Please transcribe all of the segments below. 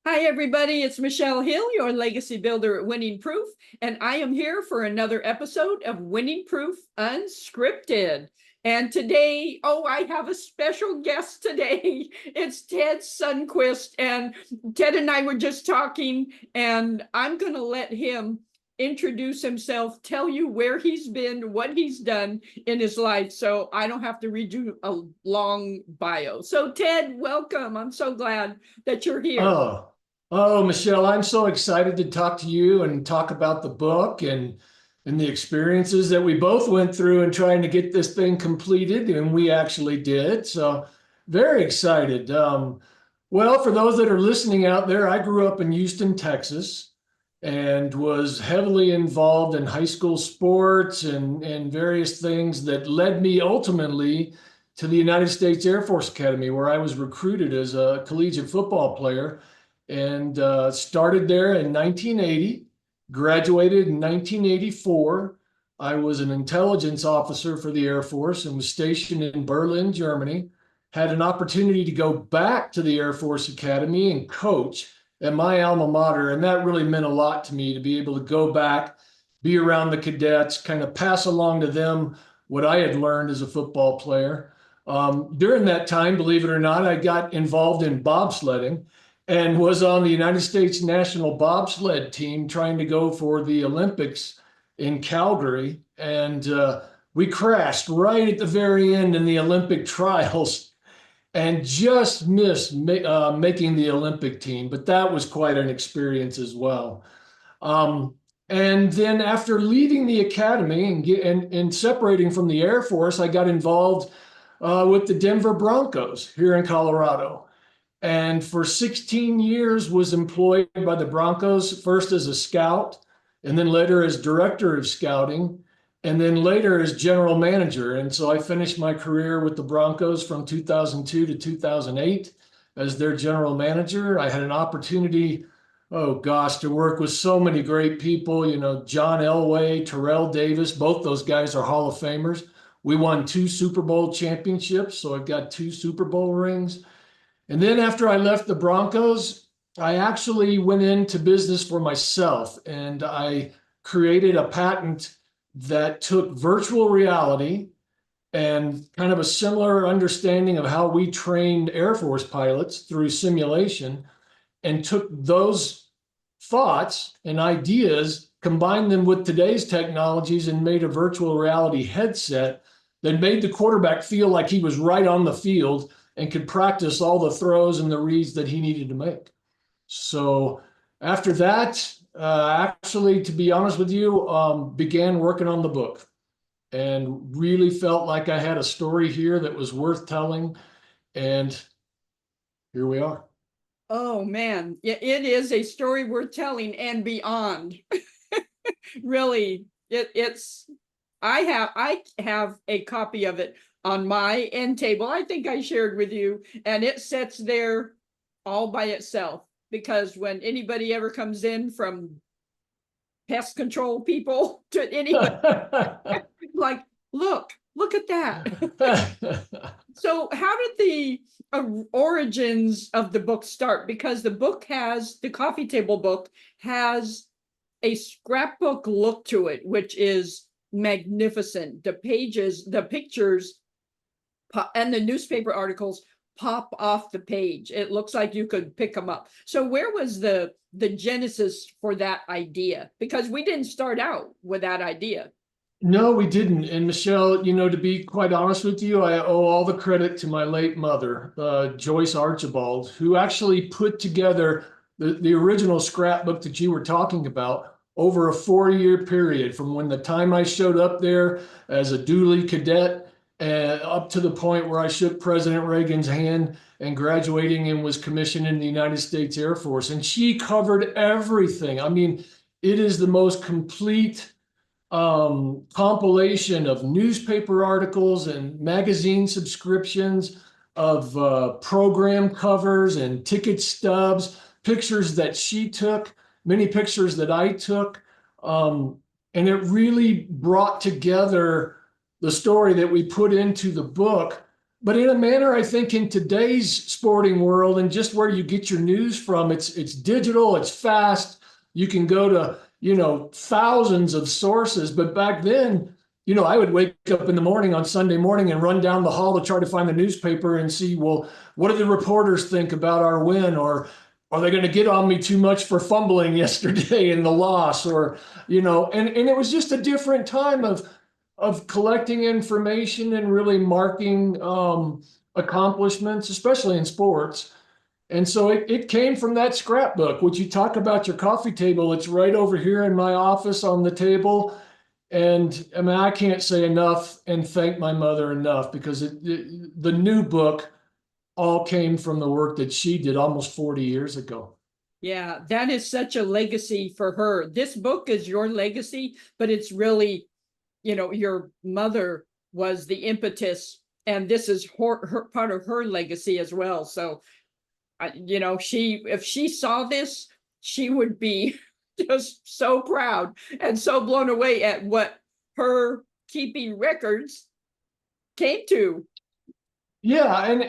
Hi, everybody. It's Michelle Hill, your legacy builder at Winning Proof, and I am here for another episode of Winning Proof Unscripted. And today, I have a special guest today. It's Ted Sundquist, and Ted and I were just talking, and I'm going to let him introduce himself, tell you where he's been, what he's done in his life, so I don't have to read you a long bio. So, Ted, welcome. I'm so glad that you're here. Oh, oh, Michelle, I'm so excited to talk to you and talk about the book and the experiences that we both went through in trying to get this thing completed, and we actually did. So very excited. Well, for those that are listening out there, I grew up in Houston, Texas, and was heavily involved in high school sports and various things that led me ultimately to the United States Air Force Academy, where I was recruited as a collegiate football player and started there in 1980, graduated in 1984. I was an intelligence officer for the Air Force and was stationed in Berlin, Germany. Had an opportunity to go back to the Air Force Academy and coach at my alma mater. And that really meant a lot to me to be able to go back, be around the cadets, kind of pass along to them what I had learned as a football player. During that time, believe it or not, I got involved in bobsledding and was on the United States national bobsled team trying to go for the Olympics in Calgary. And we crashed right at the very end in the Olympic trials and just missed making the Olympic team. But that was quite an experience as well. Um, and then after leaving the academy and separating from the Air Force, I got involved with the Denver Broncos here in Colorado. And for 16 years was employed by the Broncos, first as a scout, and then later as director of scouting, and then later as general manager. And so I finished my career with the Broncos from 2002 to 2008 as their general manager. I had an opportunity, oh gosh, to work with so many great people, John Elway, Terrell Davis, both those guys are Hall of Famers. We won 2 Super Bowl championships, so I've got 2 Super Bowl rings. And then after I left the Broncos, I actually went into business for myself and I created a patent that took virtual reality and kind of a similar understanding of how we trained Air Force pilots through simulation and took those thoughts and ideas, combined them with today's technologies, and made a virtual reality headset that made the quarterback feel like he was right on the field and could practice all the throws and the reads that he needed to make. So after that, actually, to be honest with you, began working on the book and really felt like I had a story here that was worth telling. And here we are. Oh man, it is a story worth telling and beyond. Really, it's I have a copy of it on my end table. I think I shared with you, and it sits there all by itself because when anybody ever comes in from pest control people to anybody, like, look at that. So how did the origins of the book start? Because the coffee table book has a scrapbook look to it, which is magnificent. The pages, the pictures, and the newspaper articles pop off the page. It looks like you could pick them up. So where was the genesis for that idea? Because we didn't start out with that idea. No, we didn't. And Michelle, to be quite honest with you, I owe all the credit to my late mother, Joyce Archibald, who actually put together the original scrapbook that you were talking about over a 4-year period from when the time I showed up there as a dually cadet up to the point where I shook President Reagan's hand and graduating and was commissioned in the United States Air Force. And she covered everything. I mean, it is the most complete compilation of newspaper articles and magazine subscriptions, of program covers and ticket stubs, pictures that she took, many pictures that I took. And it really brought together the story that we put into the book but in a manner, I think in today's sporting world and just where you get your news from, it's digital, it's fast. You can go to, thousands of sources. But back then, I would wake up in the morning on Sunday morning and run down the hall to try to find the newspaper and see, well, what do the reporters think about our win? Or are they going to get on me too much for fumbling yesterday in the loss? Or, and it was just a different time of collecting information and really marking accomplishments, especially in sports. And so it came from that scrapbook, which you talk about your coffee table. It's right over here in my office on the table. And I mean, I can't say enough and thank my mother enough because the new book all came from the work that she did almost 40 years ago. Yeah, that is such a legacy for her. This book is your legacy, but it's really, your mother was the impetus, and this is her part of her legacy as well. So, if she saw this, she would be just so proud and so blown away at what her keeping records came to. Yeah, and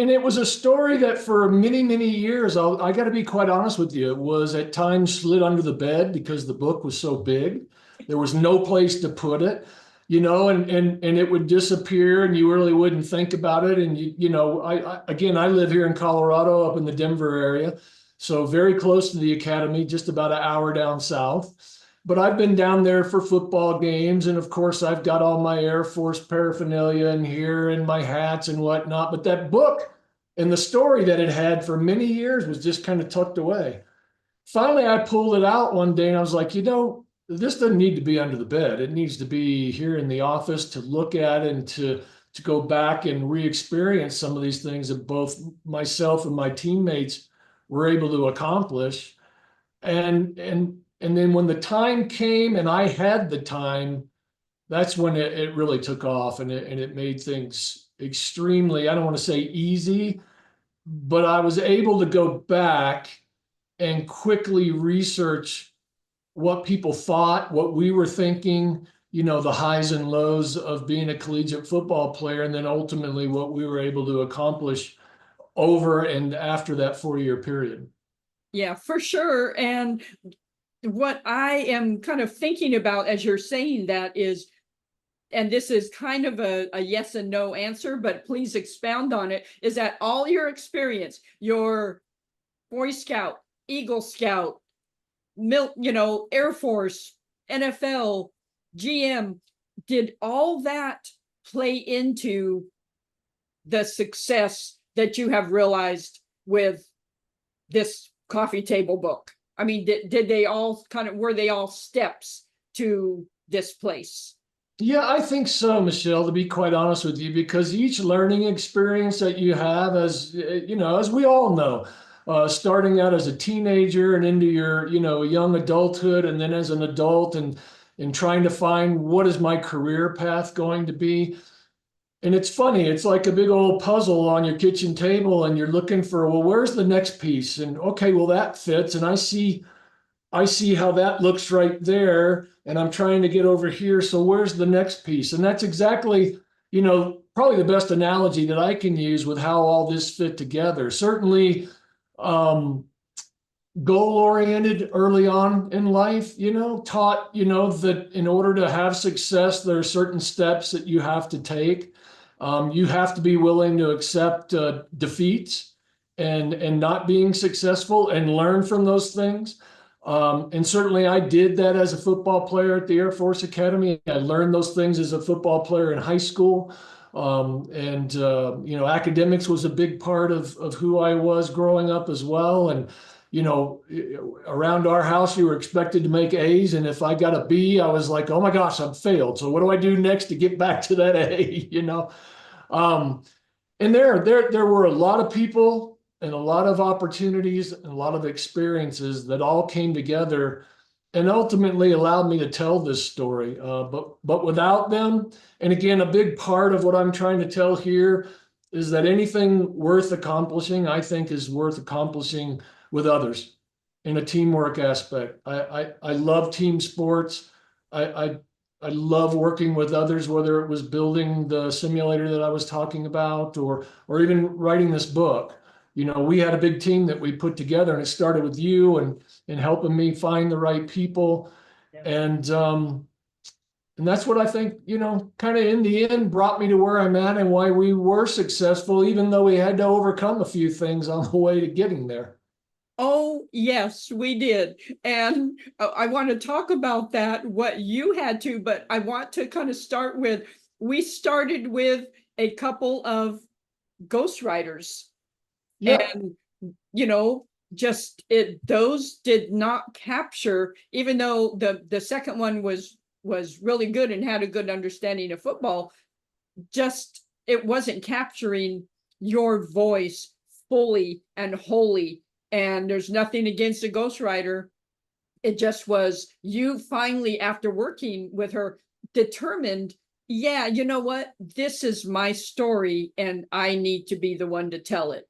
it was a story that for many, many years, I got to be quite honest with you, it was at times slid under the bed because the book was so big. There was no place to put it, and it would disappear and you really wouldn't think about it. And I live here in Colorado up in the Denver area, so very close to the academy, just about an hour down south. But I've been down there for football games. And of course, I've got all my Air Force paraphernalia in here and my hats and whatnot. But that book and the story that it had for many years was just kind of tucked away. Finally, I pulled it out one day and I was like, this doesn't need to be under the bed. It needs to be here in the office to look at and to go back and re-experience some of these things that both myself and my teammates were able to accomplish. And then when the time came and I had the time, that's when it really took off and it made things extremely, I don't want to say easy, but I was able to go back and quickly research what people thought, what we were thinking, the highs and lows of being a collegiate football player, and then ultimately what we were able to accomplish over and after that 4-year period. Yeah, for sure. And what I am kind of thinking about as you're saying that is, and this is kind of a yes and no answer, but please expound on it, is that all your experience, your Boy Scout, Eagle Scout, Air Force, NFL, GM, did all that play into the success that you have realized with this coffee table book? I mean, did they all were they all steps to this place? Yeah, I think so, Michelle, to be quite honest with you, because each learning experience that you have, as as we all know, starting out as a teenager and into your, young adulthood, and then as an adult and trying to find what is my career path going to be. And it's funny, it's like a big old puzzle on your kitchen table, and you're looking for, well, where's the next piece? And okay, well, that fits. And I see how that looks right there, and I'm trying to get over here. So where's the next piece? And that's exactly, probably the best analogy that I can use with how all this fit together. Certainly, goal-oriented early on in life, taught, that in order to have success, there are certain steps that you have to take. You have to be willing to accept defeats and not being successful and learn from those things. And certainly I did that as a football player at the Air Force Academy. I learned those things as a football player in high school. Academics was a big part of who I was growing up as well. And, around our house, you were expected to make A's. And if I got a B, I was like, oh my gosh, I've failed. So what do I do next to get back to that A, And there were a lot of people and a lot of opportunities and a lot of experiences that all came together and ultimately allowed me to tell this story. But without them, and again, a big part of what I'm trying to tell here is that anything worth accomplishing, I think, is worth accomplishing with others in a teamwork aspect. I love team sports. I I love working with others, whether it was building the simulator that I was talking about, or even writing this book. We had a big team that we put together, and it started with you and helping me find the right people. Yeah. And that's what I think, kind of in the end brought me to where I'm at and why we were successful, even though we had to overcome a few things on the way to getting there. Oh, yes, we did. And I want to talk about that, what you had to, but I want to kind of start with, we started with a couple of ghostwriters. Yeah. And, just those did not capture, even though the second one was really good and had a good understanding of football, just it wasn't capturing your voice fully and wholly. And there's nothing against a ghostwriter. It just was you finally, after working with her, determined, yeah, you know what? This is my story and I need to be the one to tell it.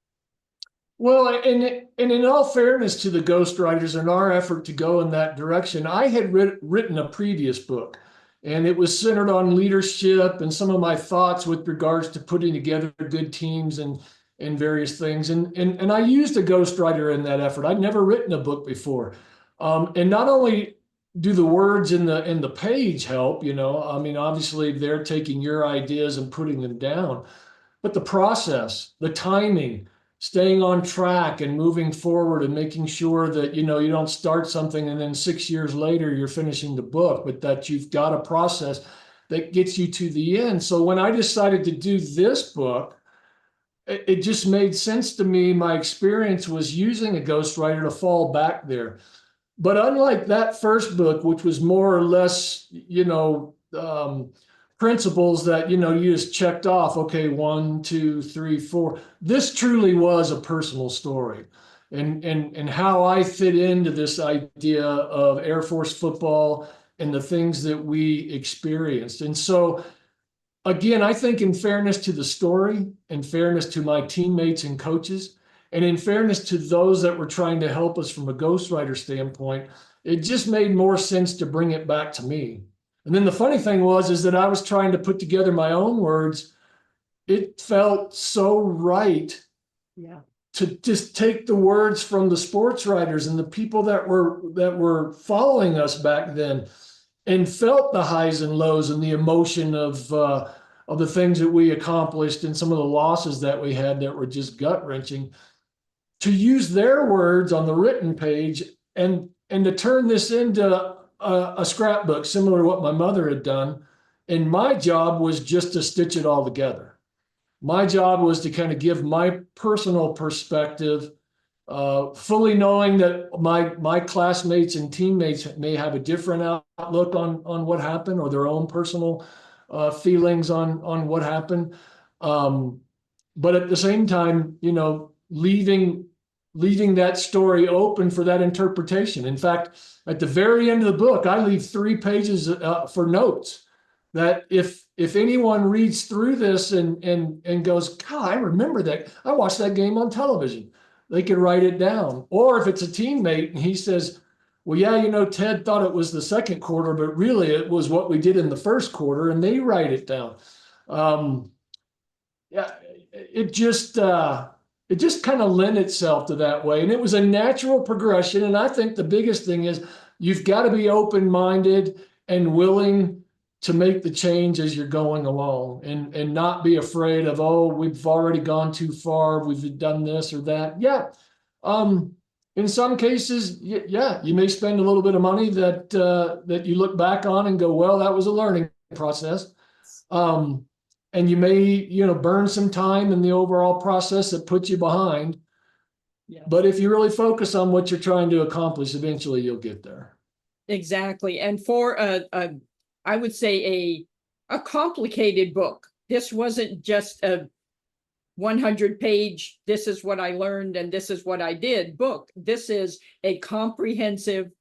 Well, and in all fairness to the ghostwriters and our effort to go in that direction, I had written a previous book, and it was centered on leadership and some of my thoughts with regards to putting together good teams and various things. And I used a ghostwriter in that effort. I'd never written a book before. And not only do the words in the page help, I mean, obviously they're taking your ideas and putting them down, but the process, the timing, staying on track and moving forward and making sure that you don't start something and then 6 years later you're finishing the book, but that you've got a process that gets you to the end. So when I decided to do this book, it just made sense to me. My experience was using a ghostwriter to fall back there. But unlike that first book, which was more or less, principles that, you just checked off, okay, 1, 2, 3, 4. This truly was a personal story. And how I fit into this idea of Air Force football and the things that we experienced. And so, again, I think in fairness to the story, in fairness to my teammates and coaches, and in fairness to those that were trying to help us from a ghostwriter standpoint, it just made more sense to bring it back to me. And then the funny thing is that I was trying to put together my own words. It felt so right, Yeah, to just take the words from the sports writers and the people that were following us back then, and felt the highs and lows and the emotion of the things that we accomplished and some of the losses that we had that were just gut wrenching, to use their words on the written page and to turn this into a scrapbook similar to what my mother had done. And my job was just to stitch it all together. My job was to kind of give my personal perspective, fully knowing that my classmates and teammates may have a different outlook on what happened, or their own personal feelings on what happened. But at the same time, leaving that story open for that interpretation. In fact, at the very end of the book, I leave 3 pages for notes, that if anyone reads through this and goes, God, I remember that. I watched that game on television, they could write it down. Or if it's a teammate and he says, well, yeah, Ted thought it was the second quarter, but really it was what we did in the first quarter, and they write it down. Yeah, it just kind of lent itself to that way. And it was a natural progression. And I think the biggest thing is you've got to be open-minded and willing to make the change as you're going along, and not be afraid of, oh, we've already gone too far, we've done this or that. Yeah. In some cases, yeah, you may spend a little bit of money that you look back on and go, well, that was a learning process. And you may, burn some time in the overall process that puts you behind. yeah, But if you really focus on what you're trying to accomplish, eventually you'll get there. exactly. And for I would say a complicated book. This wasn't just a 100-page, this is what I learned and this is what I did book. This is a comprehensive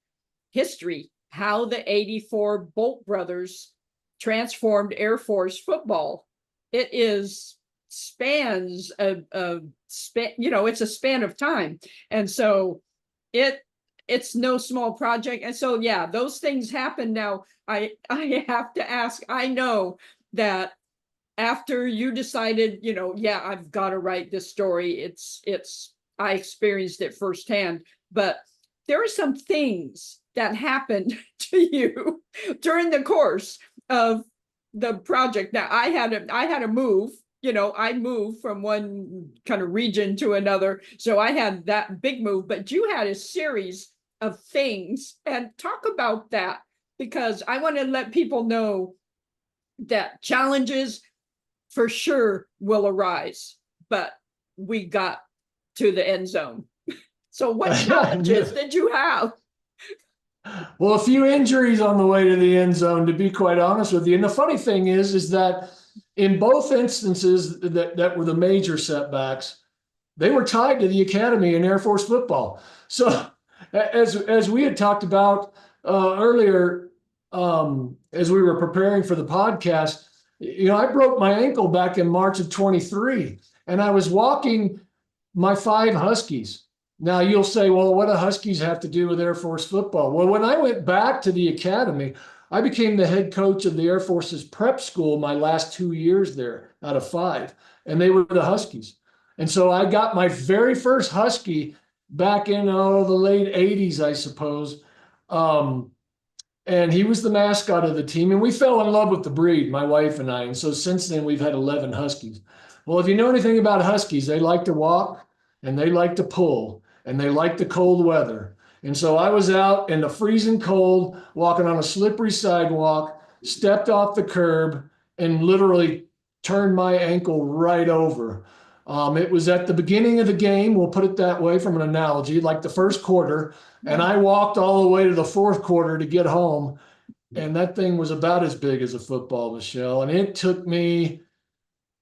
history, how the 84 Bolt brothers transformed Air Force football. It spans a span, it's a span of time. And so it it's no small project. And so, yeah, those things happen. Now, I have to ask, I know that after you decided, yeah, I've got to write this story, I experienced it firsthand, but there are some things that happened to you during the course of the project. Now, I had to move, I moved from one kind of region to another. So I had that big move, but you had a series of things, and talk about that, because I want to let people know that challenges for sure will arise, but we got to the end zone. So what challenges did you have? Well, a few injuries on the way to the end zone, to be quite honest with you. And the funny thing is that in both instances that were the major setbacks, they were tied to the academy in Air Force football. So as we had talked about earlier, as we were preparing for the podcast, I broke my ankle back in March of 23, and I was walking my 5 Huskies. Now you'll say, well, what do Huskies have to do with Air Force football? Well, when I went back to the academy, I became the head coach of the Air Force's prep school my last 2 years there out of 5, and they were the Huskies. And so I got my very first Husky back in the late 80s, I suppose. And he was the mascot of the team. And we fell in love with the breed, my wife and I. And so since then, we've had 11 Huskies. Well, if you know anything about Huskies, they like to walk and they like to pull and they like the cold weather. And so I was out in the freezing cold, walking on a slippery sidewalk, stepped off the curb, and literally turned my ankle right over. It was at the beginning of the game, we'll put it that way from an analogy, like the first quarter. And I walked all the way to the fourth quarter to get home. And that thing was about as big as a football, Michelle. And it took me,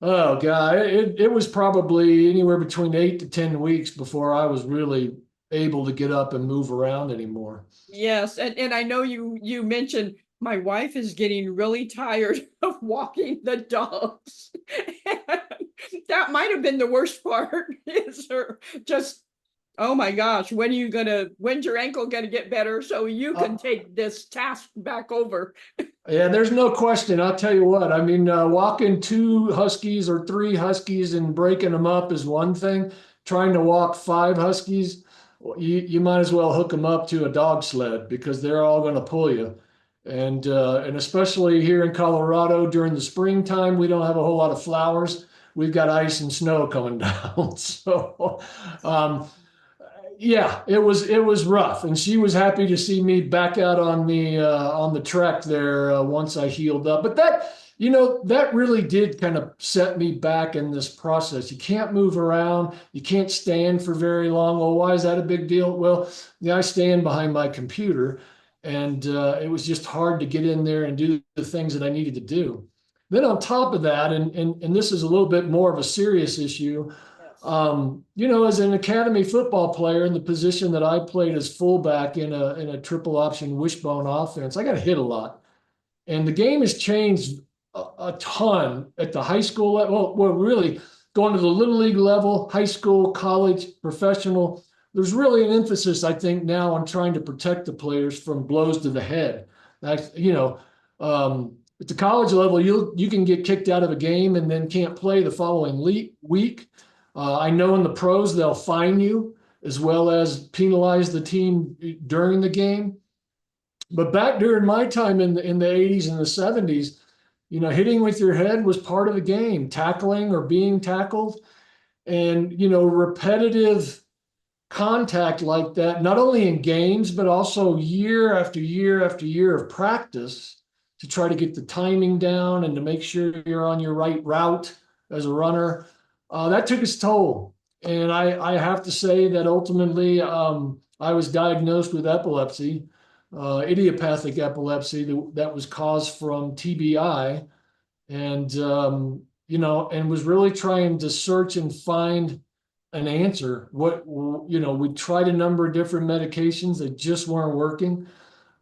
oh God, it was probably anywhere between 8 to 10 weeks before I was really able to get up and move around anymore. Yes, and I know you mentioned my wife is getting really tired of walking the dogs. That might have been the worst part, is her just, oh my gosh, when's your ankle gonna get better so you can take this task back over? Yeah, there's no question. I'll tell you what. I mean, walking 2 Huskies or 3 Huskies and breaking them up is one thing. Trying to walk 5 Huskies, you might as well hook them up to a dog sled because they're all going to pull you. And especially here in Colorado during the springtime, we don't have a whole lot of flowers. We've got ice and snow coming down. So, yeah, it was rough, and she was happy to see me back out on the track there once I healed up. But that really did kind of set me back in this process. You can't move around, you can't stand for very long. Well, why is that a big deal? Well, yeah, I stand behind my computer, and it was just hard to get in there and do the things that I needed to do. Then on top of that, and this is a little bit more of a serious issue. As an academy football player in the position that I played as fullback in a triple option wishbone offense, I got hit a lot. And the game has changed a ton at the high school level. Well, really going to the little league level, high school, college, professional. There's really an emphasis, I think, now on trying to protect the players from blows to the head. At the college level, you can get kicked out of a game and then can't play the following week. I know in the pros, they'll fine you as well as penalize the team during the game. But back during my time in the 80s and the 70s, hitting with your head was part of the game, tackling or being tackled. And, repetitive contact like that, not only in games, but also year after year after year of practice to try to get the timing down and to make sure you're on your right route as a runner. That took its toll. And I have to say that ultimately I was diagnosed with epilepsy, idiopathic epilepsy that was caused from TBI. And, and was really trying to search and find an answer. We tried a number of different medications that just weren't working.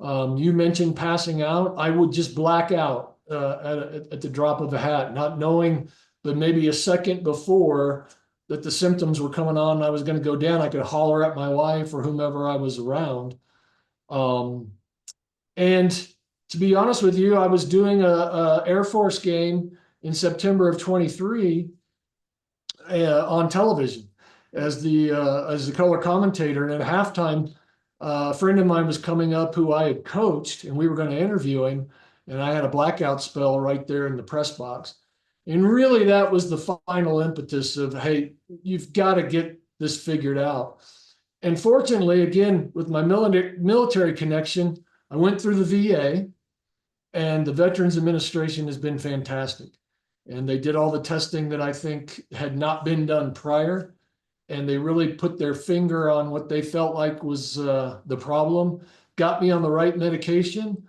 You mentioned passing out. I would just black out at the drop of a hat, not knowing, but maybe a second before that the symptoms were coming on and I was going to go down, I could holler at my wife or whomever I was around. And to be honest with you, I was doing a Air Force game in September of 23 on television as the color commentator. And at halftime, a friend of mine was coming up who I had coached, and we were going to interview him. And I had a blackout spell right there in the press box. And really, that was the final impetus of, hey, you've got to get this figured out. And fortunately, again, with my military connection, I went through the VA, and the Veterans Administration has been fantastic. And they did all the testing that I think had not been done prior. And they really put their finger on what they felt like was the problem, got me on the right medication.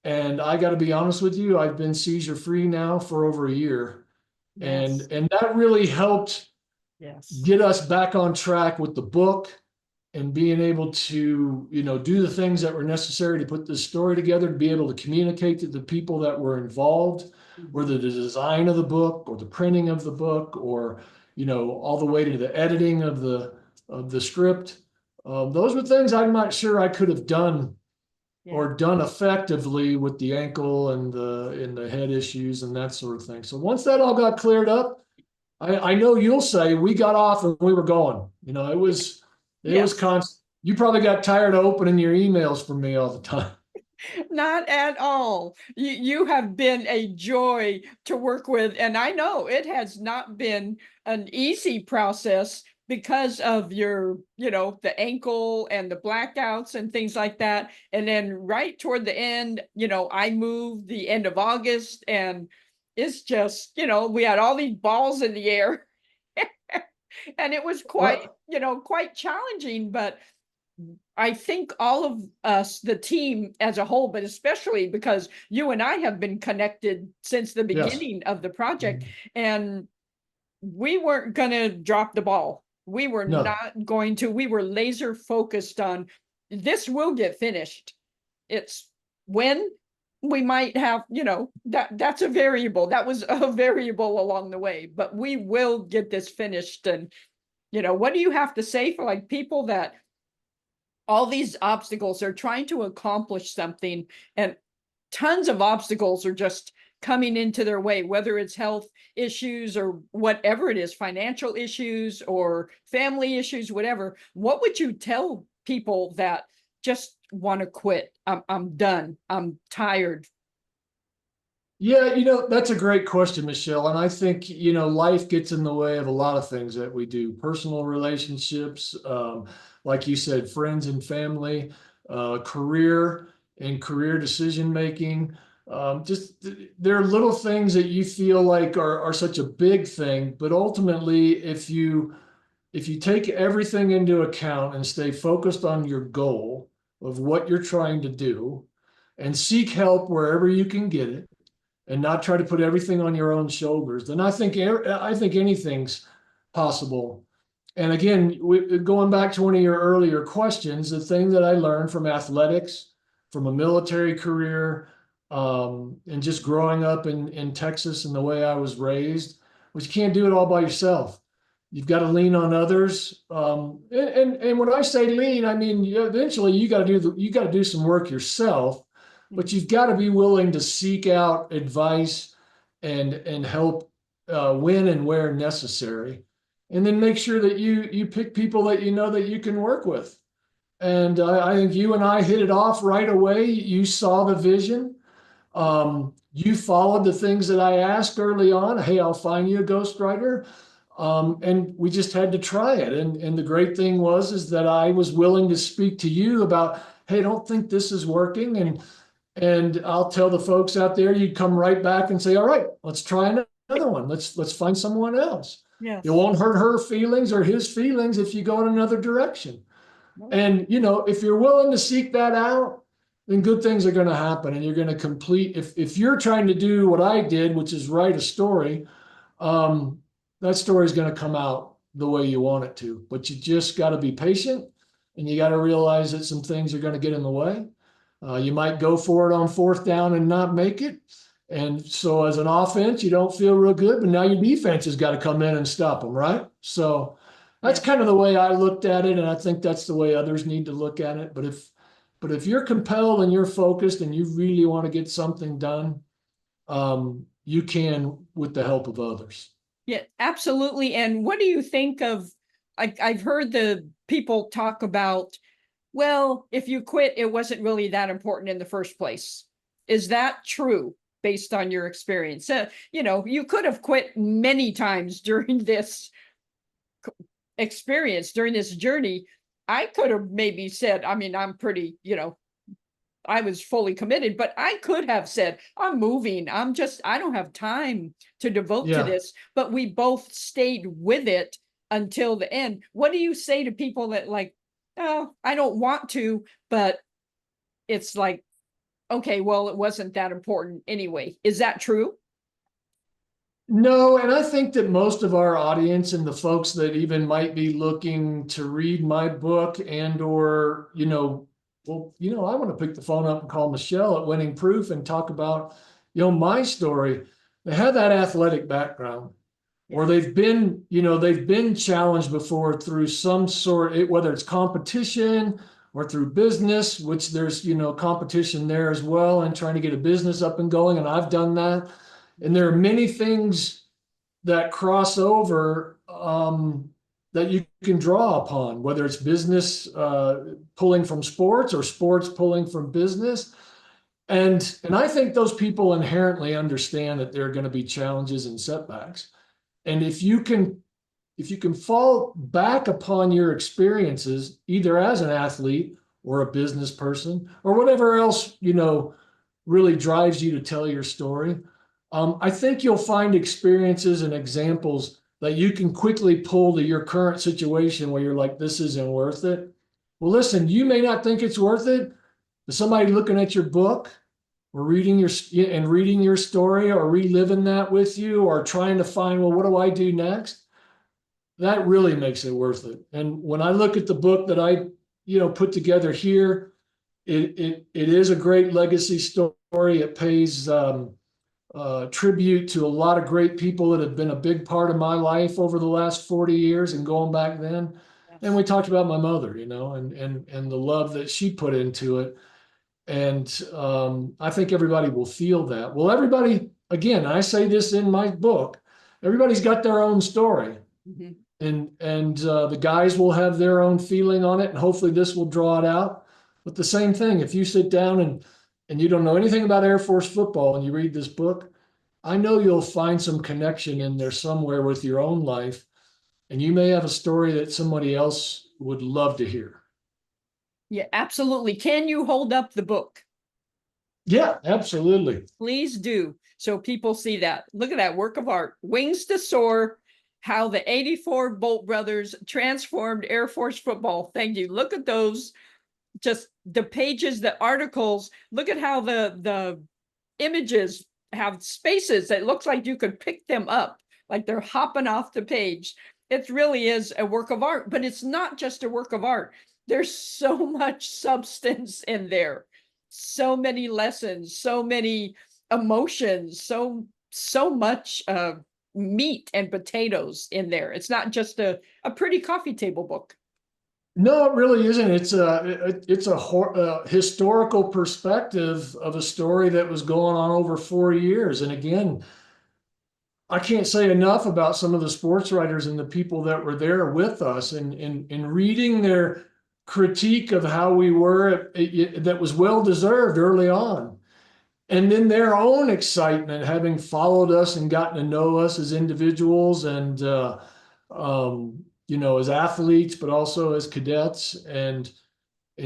And I got to be honest with you, I've been seizure free now for over a year. Yes. And that really helped Yes. get us back on track with the book and being able to, do the things that were necessary to put this story together, to be able to communicate to the people that were involved, whether the design of the book or the printing of the book, or, all the way to the editing of the script. Those were things I'm not sure I could have done or done effectively with the ankle and the head issues and that sort of thing. So once that all got cleared up, I know you'll say we got off and we were going. It was constant. You probably got tired of opening your emails from me all the time. Not at all. You have been a joy to work with. And I know it has not been an easy process because of your, the ankle and the blackouts and things like that. And then right toward the end, I moved the end of August, and it's just, we had all these balls in the air. And it was quite, quite challenging, but I think all of us, the team as a whole, but especially because you and I have been connected since the beginning of the project, and we weren't going to drop the ball. We were not going to. We were laser focused on this will get finished. It's when we might have, that's a variable. That was a variable along the way, but we will get this finished. And, what do you have to say for like people that all these obstacles are trying to accomplish something, and tons of obstacles are just coming into their way, whether it's health issues or whatever it is, financial issues or family issues, whatever. What would you tell people that just want to quit? I'm done. I'm tired. Yeah, that's a great question, Michelle. And I think, life gets in the way of a lot of things that we do. Personal relationships, like you said, friends and family, career and career decision making. Just there are little things that you feel like are such a big thing, but ultimately, if you take everything into account and stay focused on your goal of what you're trying to do, and seek help wherever you can get it, and not try to put everything on your own shoulders, then I think anything's possible. And again, going back to one of your earlier questions, the thing that I learned from athletics, from a military career, and just growing up in Texas and the way I was raised, was you can't do it all by yourself. You've got to lean on others. And when I say lean, I mean, eventually you got to do some work yourself, but you've got to be willing to seek out advice and help when and where necessary. And then make sure that you pick people that that you can work with. And I think you and I hit it off right away. You saw the vision. You followed the things that I asked early on. Hey, I'll find you a ghostwriter. And we just had to try it. And the great thing is that I was willing to speak to you about, hey, I don't think this is working. And I'll tell the folks out there, you'd come right back and say, all right, let's try another one. Let's find someone else. Yes. It won't hurt her feelings or his feelings if you go in another direction. And, if you're willing to seek that out, then good things are going to happen, and you're going to complete. If you're trying to do what I did, which is write a story, that story is going to come out the way you want it to. But you just got to be patient, and you got to realize that some things are going to get in the way. You might go for it on fourth down and not make it. And so as an offense, you don't feel real good, but now your defense has got to come in and stop them, right? So that's Yeah. kind of the way I looked at it, and I think that's the way others need to look at it. But if you're compelled and you're focused and you really want to get something done, you can with the help of others. Yeah, absolutely. And what do you think of, I've heard the people talk about, well, if you quit, it wasn't really that important in the first place. Is that true based on your experience? You could have quit many times during this experience, during this journey. I could have maybe said, I mean, I'm pretty, I was fully committed, but I could have said, I'm moving. I don't have time to devote to Yeah. this. But we both stayed with it until the end. What do you say to people that like, oh, I don't want to, but it's like, okay, well, it wasn't that important anyway. Is that true? No, and I think that most of our audience and the folks that even might be looking to read my book and or, I want to pick the phone up and call Michelle at Winning Proof and talk about, my story. They have that athletic background or they've been challenged before through some sort, whether it's competition or through business, which there's, competition there as well and trying to get a business up and going. And I've done that. And there are many things that cross over that you can draw upon, whether it's business pulling from sports or sports pulling from business. And I think those people inherently understand that there are going to be challenges and setbacks. And if you can fall back upon your experiences, either as an athlete or a business person or whatever else, really drives you to tell your story, I think you'll find experiences and examples that you can quickly pull to your current situation where you're like, this isn't worth it. Well, listen, you may not think it's worth it, but somebody looking at your book or reading your story or reliving that with you or trying to find, well, what do I do next? That really makes it worth it. And when I look at the book that I, put together here, it is a great legacy story. It pays tribute to a lot of great people that have been a big part of my life over the last 40 years and going back then. And we talked about my mother, and the love that she put into it. And I think everybody will feel that. Well, everybody, again, I say this in my book, everybody's got their own story. Mhm. And the guys will have their own feeling on it, and hopefully this will draw it out. But the same thing, if you sit down and you don't know anything about Air Force football and you read this book, I know you'll find some connection in there somewhere with your own life, and you may have a story that somebody else would love to hear. Yeah, absolutely. Can you hold up the book? Yeah, absolutely. Please do. So people see that. Look at that work of art. Wings to Soar, how the 84 Bolt brothers transformed Air Force football. Thank you. Look at those, just the pages, the articles. Look at how the images have spaces. It looks like you could pick them up, like they're hopping off the page. It really is a work of art, but it's not just a work of art. There's so much substance in there, so many lessons, so many emotions, so much meat and potatoes in there. It's not just a pretty coffee table book. No, it really isn't. It's a historical perspective of a story that was going on over 4 years. And again, I can't say enough about some of the sports writers and the people that were there with us and in reading their critique of how we were, that was well deserved early on. And then their own excitement, having followed us and gotten to know us as individuals and, as athletes, but also as cadets and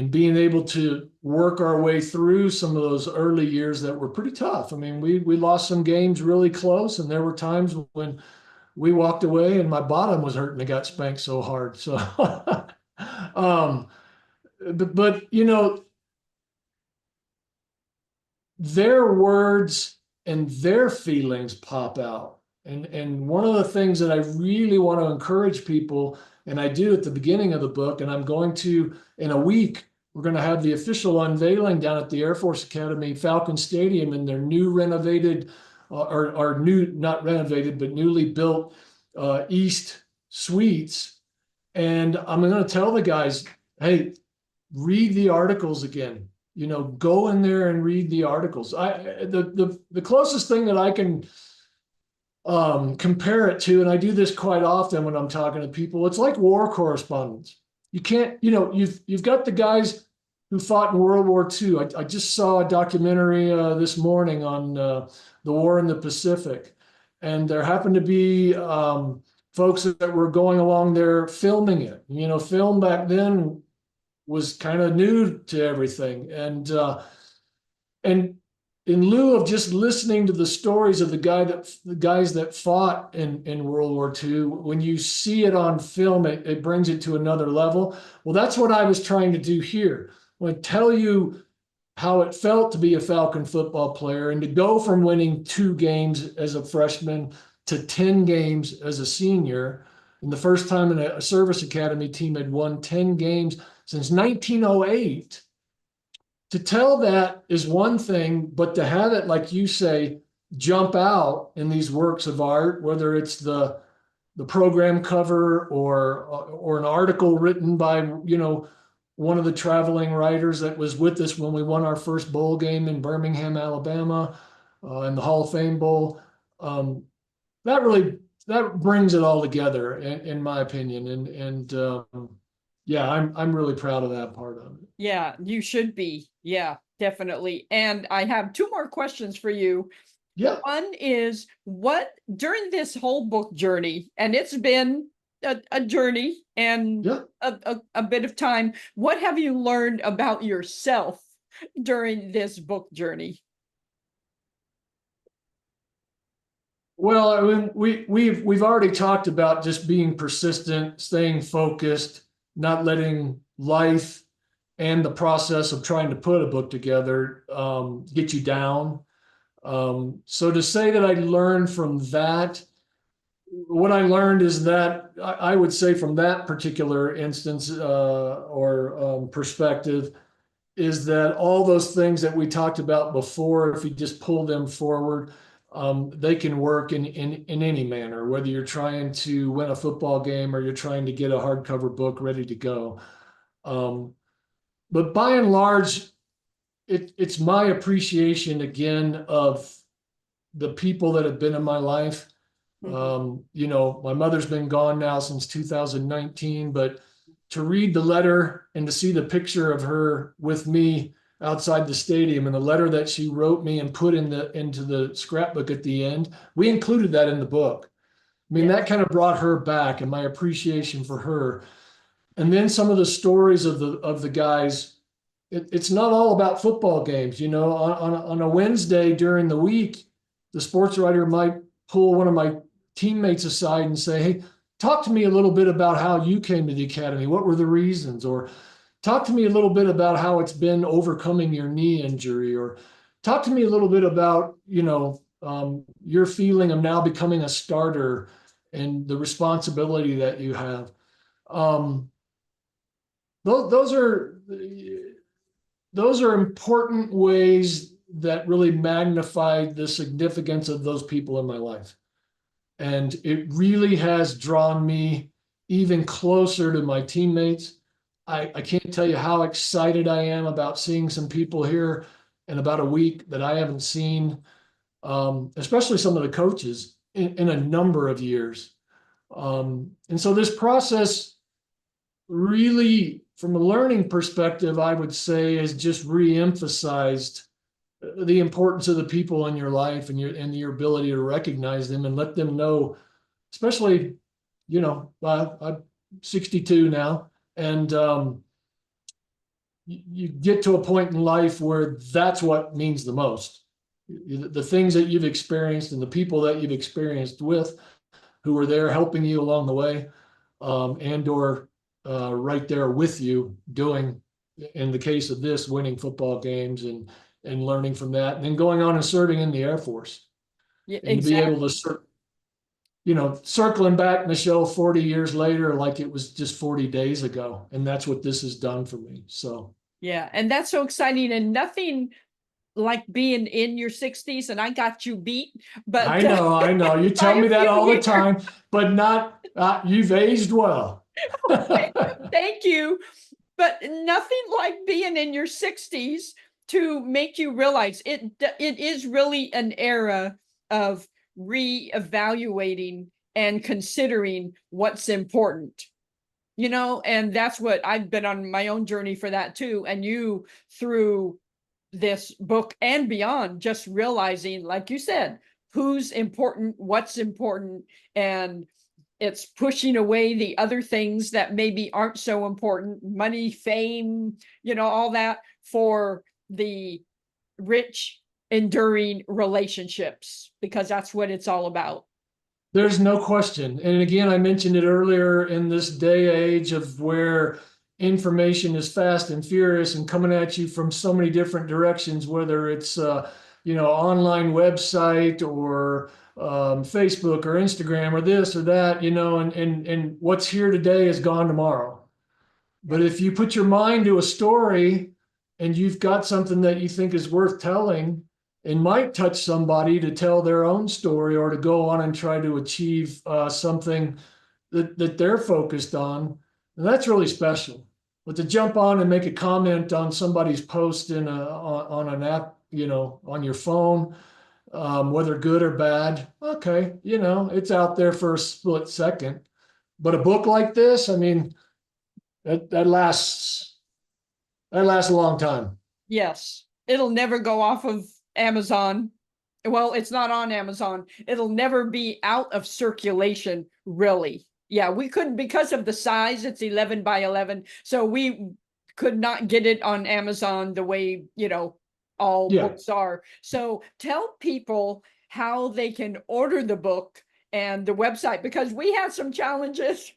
being able to work our way through some of those early years that were pretty tough. I mean, we lost some games really close, and there were times when we walked away and my bottom was hurting. I got spanked so hard. So, um, but their words and their feelings pop out. And one of the things that I really want to encourage people, and I do at the beginning of the book, and I'm going to in a week we're going to have the official unveiling down at the Air Force Academy Falcon Stadium in their new renovated, or new, not renovated, but newly built East Suites. And I'm going to tell the guys, hey, read the articles again. Go in there and read the articles. The closest thing that I can compare it to, and I do this quite often when I'm talking to people, it's like war correspondence. You can't, you've got the guys who fought in World War II. I just saw a documentary this morning on the war in the Pacific, and there happened to be folks that were going along there filming it. Film back then was kind of new to everything, and in lieu of just listening to the stories of the guys that fought in World War II, when you see it on film, it brings it to another level. Well, that's what I was trying to do here. I want to tell you how it felt to be a Falcon football player and to go from winning 2 games as a freshman to 10 games as a senior. And the first time a service academy team had won 10 games since 1908. To tell that is one thing, but to have it, like you say, jump out in these works of art, whether it's the program cover or an article written by one of the traveling writers that was with us when we won our first bowl game in Birmingham, Alabama, in the Hall of Fame Bowl. That brings it all together, in my opinion, and yeah, I'm really proud of that part of it. Yeah, you should be. Yeah, definitely. And I have 2 more questions for you. Yeah. One is, what during this whole book journey, and it's been a journey and Yeah. a bit of time, what have you learned about yourself during this book journey? Well, I mean, we've already talked about just being persistent, staying focused, not letting life and the process of trying to put a book together get you down. So to say that I learned from that, what I learned is that I would say from that particular instance or perspective is that all those things that we talked about before, if you just pull them forward, they can work in any manner, whether you're trying to win a football game or you're trying to get a hardcover book ready to go. But by and large, it's my appreciation again of the people that have been in my life. My mother's been gone now since 2019, but to read the letter and to see the picture of her with me outside the stadium and the letter that she wrote me and put into the scrapbook at the end, we included that in the book. I mean, that kind of brought her back and my appreciation for her. And then some of the stories of the guys, it's not all about football games. On a Wednesday during the week, the sports writer might pull one of my teammates aside and say, hey, talk to me a little bit about how you came to the academy. What were the reasons? Or talk to me a little bit about how it's been overcoming your knee injury, or talk to me a little bit about, your feeling of now becoming a starter and the responsibility that you have. Those are important ways that really magnify the significance of those people in my life. And it really has drawn me even closer to my teammates. I can't tell you how excited I am about seeing some people here in about a week that I haven't seen, especially some of the coaches in a number of years. And so this process really, from a learning perspective, I would say has just re-emphasized the importance of the people in your life and your ability to recognize them and let them know, especially, I'm 62 now, and you get to a point in life where that's what means the most. The things that you've experienced and the people that you've experienced with, who were there helping you along the way, and or right there with you doing, in the case of this, winning football games and learning from that, and then going on and serving in the Air Force. Yeah, and to be able to, circling back, Michelle, 40 years later, like it was just 40 days ago. And that's what this has done for me. So, Yeah, and that's so exciting, and nothing like being in your 60s, and I got you beat, but I know. You by tell a me that few all the years. time, but not, you've aged well. Thank you. But nothing like being in your 60s to make you realize it is really an era of reevaluating and considering what's important. And that's what I've been on my own journey for that too. And you, through this book and beyond, just realizing, like you said, who's important, what's important, and it's pushing away the other things that maybe aren't so important, money, fame, all that, for the rich, enduring relationships, because that's what it's all about. There's no question. And again, I mentioned it earlier, in this day age of where information is fast and furious and coming at you from so many different directions, whether it's online website or Facebook or Instagram or this or that, and what's here today is gone tomorrow. But Yep. if you put your mind to a story and you've got something that you think is worth telling and might touch somebody to tell their own story or to go on and try to achieve something that they're focused on, and that's really special. But to jump on and make a comment on somebody's post on an app, on your phone, whether good or bad, okay, it's out there for a split second. But a book like this, I mean, that lasts a long time. Yes, it'll never go off of Amazon. Well, it's not on Amazon. It'll never be out of circulation, really. Yeah, we couldn't, because of the size, it's 11 by 11. So we could not get it on Amazon the way, all Yeah. books are. So tell people how they can order the book and the website, because we had some challenges,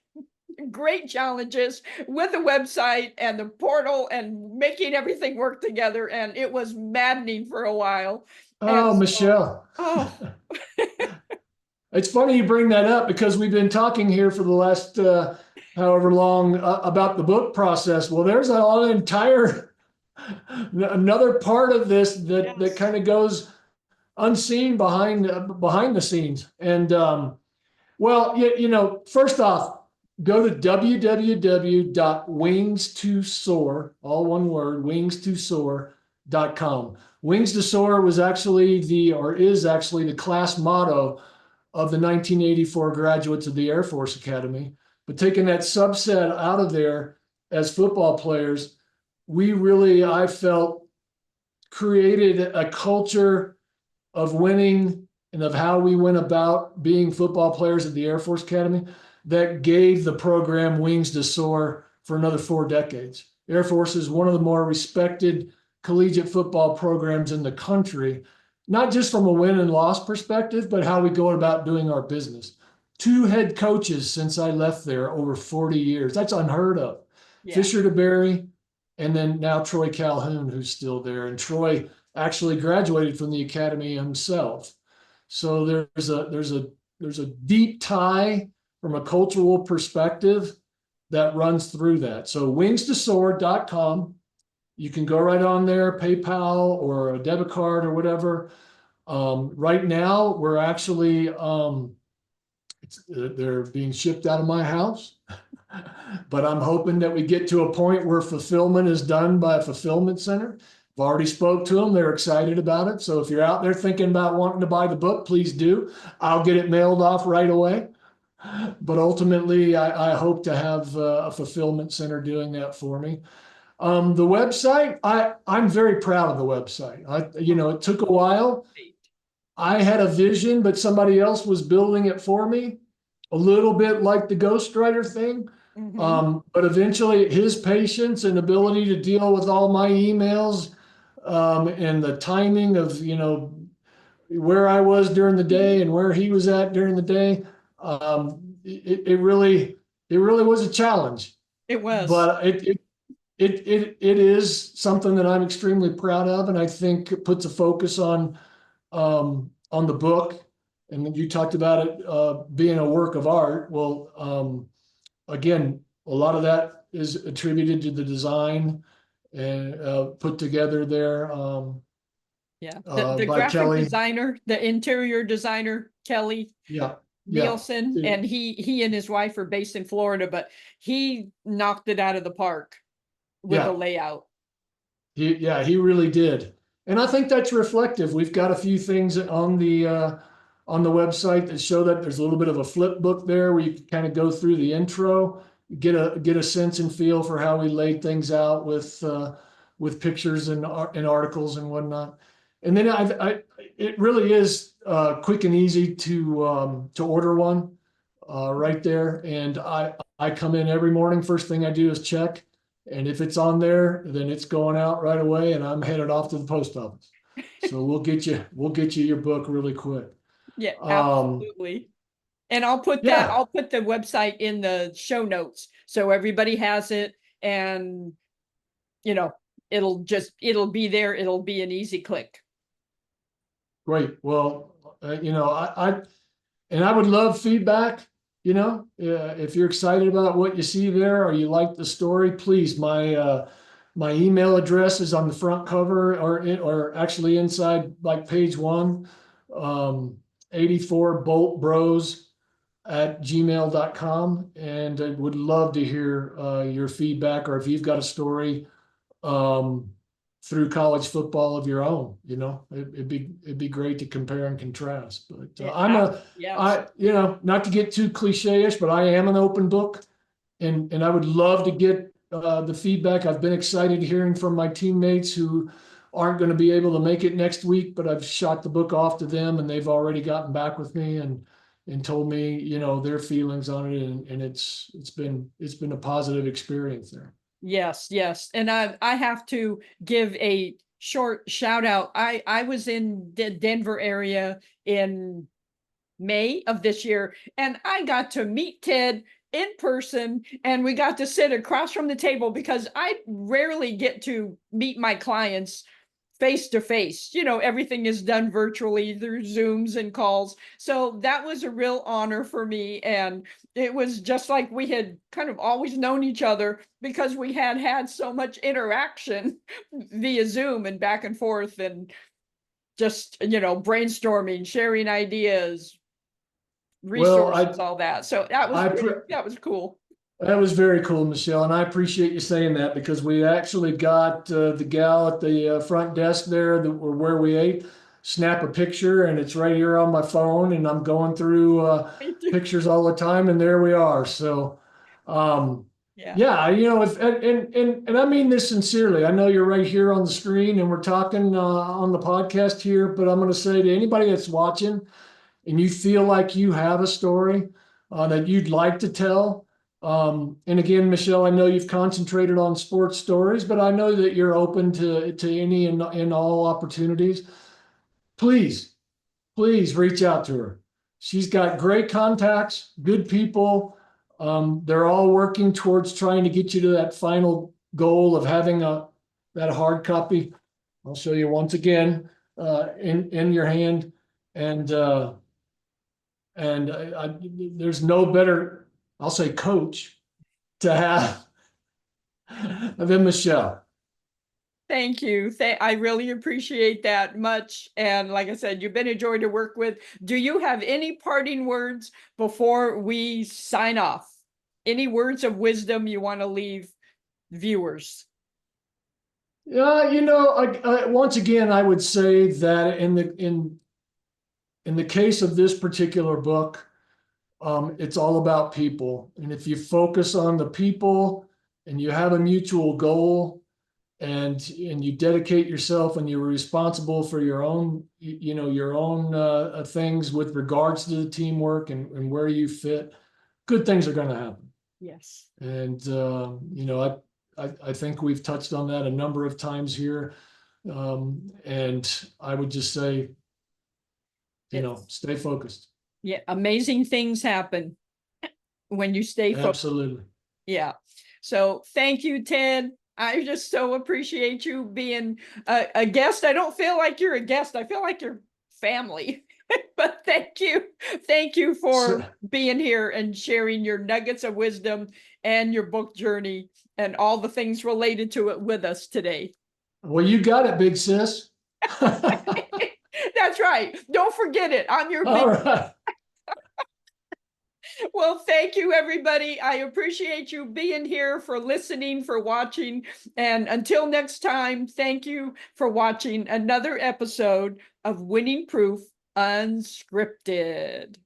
great challenges with the website and the portal and making everything work together. And it was maddening for a while. And Oh, so, Michelle. oh, It's funny you bring that up because we've been talking here for the last however long about the book process. Well, there's an entire another part of this that yes. kind of goes unseen behind the scenes. And well, first off, go to www.wings2soar, all one word, wings2soar.com. Wings to Soar was actually is actually the class motto of the 1984 graduates of the Air Force Academy. But taking that subset out of there as football players, we really, I felt, created a culture of winning and of how we went about being football players at the Air Force Academy that gave the program Wings to Soar for another 4 decades. Air Force is one of the more respected collegiate football programs in the country, not just from a win and loss perspective, but how we go about doing our business. 2 head coaches since I left there over 40 years. That's unheard of. Yeah. Fisher DeBerry, and then now Troy Calhoun, who's still there. And Troy actually graduated from the academy himself. So there's a deep tie from a cultural perspective that runs through that. So wings2soar.com. You can go right on there, PayPal or a debit card or whatever. Right now, we're actually they're being shipped out of my house, but I'm hoping that we get to a point where fulfillment is done by a fulfillment center. I've already spoke to them. They're excited about it. So if you're out there thinking about wanting to buy the book, please do. I'll get it mailed off right away. But ultimately, I hope to have a fulfillment center doing that for me. The website, I'm very proud of the website. It took a while. I had a vision, but somebody else was building it for me, a little bit like the ghostwriter thing. But eventually his patience and ability to deal with all my emails and the timing of, where I was during the day and where he was at during the day, it really was a challenge. It was. But it is something that I'm extremely proud of, and I think puts a focus on the book. And you talked about it being a work of art. Well, again, a lot of that is attributed to the design and put together there Yeah, the by graphic Kelly. designer, the interior designer, Kelly Yeah, yeah. Nielsen, and he and his wife are based in Florida, but he knocked it out of the park with the Yeah, layout. he really did. And I think that's reflective. We've got a few things on the website that show that there's a little bit of a flip book there where you can kind of go through the intro, get a sense and feel for how we laid things out with pictures and articles and whatnot. And then it really is quick and easy to order one right there. And I come in every morning. First thing I do is check. And if it's on there, then it's going out right away, and I'm headed off to the post office. So we'll get you your book really quick. Yeah, Um, absolutely. And yeah, I'll put the website in the show notes so everybody has it, and you know, it'll be there. It'll be an easy click. great. Well, and I would love feedback. If you're excited about what you see there or you like the story, please, my email address is on the front cover or actually inside like page one, 84 boltbros@gmail.com. And I would love to hear your feedback, or if you've got a story um, through college football of your own. It'd be great to compare and contrast. But Yes. not to get too cliche-ish, but I am an open book, and I would love to get the feedback. I've been excited hearing from my teammates who aren't going to be able to make it next week, but I've shot the book off to them, and they've already gotten back with me and told me, their feelings on it, and it's been a positive experience there. Yes, yes. And I have to give a short shout out. I was in the Denver area in May of this year, and I got to meet Ted in person, and we got to sit across from the table because I rarely get to meet my clients face to face. Everything is done virtually through Zooms and calls. So that was a real honor for me. And it was just like we had kind of always known each other because we had had so much interaction via Zoom and back and forth, and just, brainstorming, sharing ideas, Well, resources, all that. So I, that was cool. that was very cool, Michelle, and I appreciate you saying that because we actually got the gal at the front desk there where we ate snap a picture, and it's right here on my phone, and I'm going through pictures all the time, and there we are. So, Yeah. yeah, and I mean this sincerely. I know you're right here on the screen, and we're talking on the podcast here, but I'm going to say to anybody that's watching, and you feel like you have a story that you'd like to tell. And again, Michelle, I know you've concentrated on sports stories, but I know that you're open to any and all opportunities. Please, please reach out to her. She's got great contacts, good people. They're all working towards trying to get you to that final goal of having that hard copy. I'll show you once again in your hand, and there's no better, I'll say, coach to have than Michelle. Thank you. I really appreciate that much. And like I said, you've been a joy to work with. Do you have any parting words before we sign off? Any words of wisdom you want to leave viewers? Yeah, once again, I would say that in the case of this particular book, it's all about people. And if you focus on the people and you have a mutual goal, and you dedicate yourself and you're responsible for your own things with regards to the teamwork and where you fit, good things are going to happen. Yes. And I think we've touched on that a number of times here. And I would just say, stay focused. Yeah, amazing things happen when you stay focused. Absolutely. Yeah. So thank you, Ted. I just so appreciate you being a guest. I don't feel like you're a guest. I feel like you're family. But thank you So, for being here and sharing your nuggets of wisdom and your book journey and all the things related to it with us today. well, you got it, big sis. That's right. Don't forget it. I'm your All big. right. Well, thank you, everybody. I appreciate you being here, for listening, for watching. And until next time, thank you for watching another episode of Winning Proof Unscripted.